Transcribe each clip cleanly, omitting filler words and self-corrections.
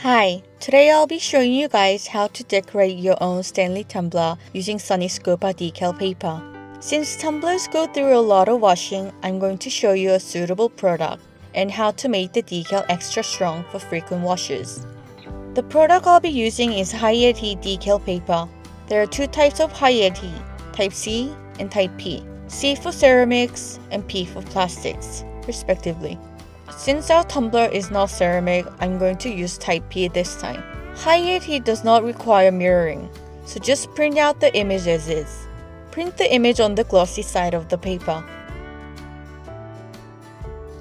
Hi, today I'll be showing you guys how to decorate your own Stanley tumbler using Sunnyscopa decal paper. Since tumblers go through a lot of washing, I'm going to show you a suitable product and how to make the decal extra strong for frequent washes. The product I'll be using is Hi-Adhe Decal paper. There are two types of Hi-Adhe, Type C and Type P. C for ceramics and P for plastics, respectively. Since our tumbler is not ceramic, I'm going to use Type P this time. Hi-Adhe does not require mirroring, so just print out the image as is. Print the image on the glossy side of the paper.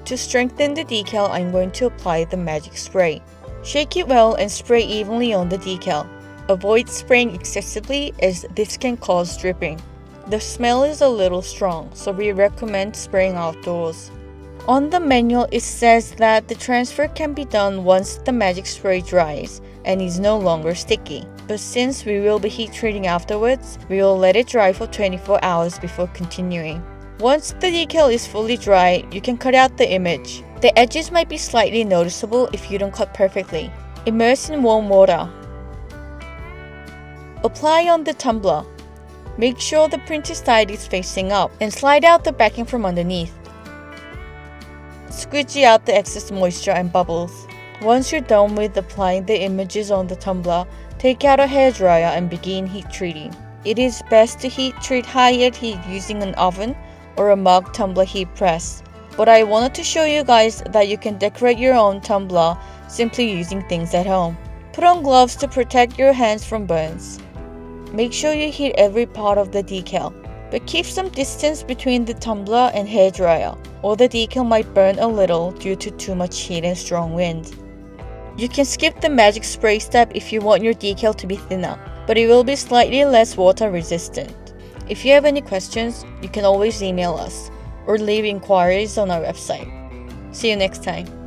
To strengthen the decal, I'm going to apply the magic spray. Shake it well and spray evenly on the decal. Avoid spraying excessively as this can cause dripping. The smell is a little strong, so we recommend spraying outdoors. On the manual, it says that the transfer can be done once the magic spray dries and is no longer sticky. But since we will be heat treating afterwards, we will let it dry for 24 hours before continuing. Once the decal is fully dry, you can cut out the image. The edges might be slightly noticeable if you don't cut perfectly. Immerse in warm water. Apply on the tumbler. Make sure the printed side is facing up and slide out the backing from underneath. Squeegee out the excess moisture and bubbles. Once you're done with applying the images on the tumbler, take out a hairdryer and begin heat treating. It is best to heat treat Hi-Adhe using an oven or a mug tumbler heat press. But I wanted to show you guys that you can decorate your own tumbler simply using things at home. Put on gloves to protect your hands from burns. Make sure you heat every part of the decal, but keep some distance between the tumbler and hairdryer, or the decal might burn a little due to too much heat and strong wind. You can skip the magic spray step if you want your decal to be thinner, but it will be slightly less water resistant. If you have any questions, you can always email us or leave inquiries on our website. See you next time.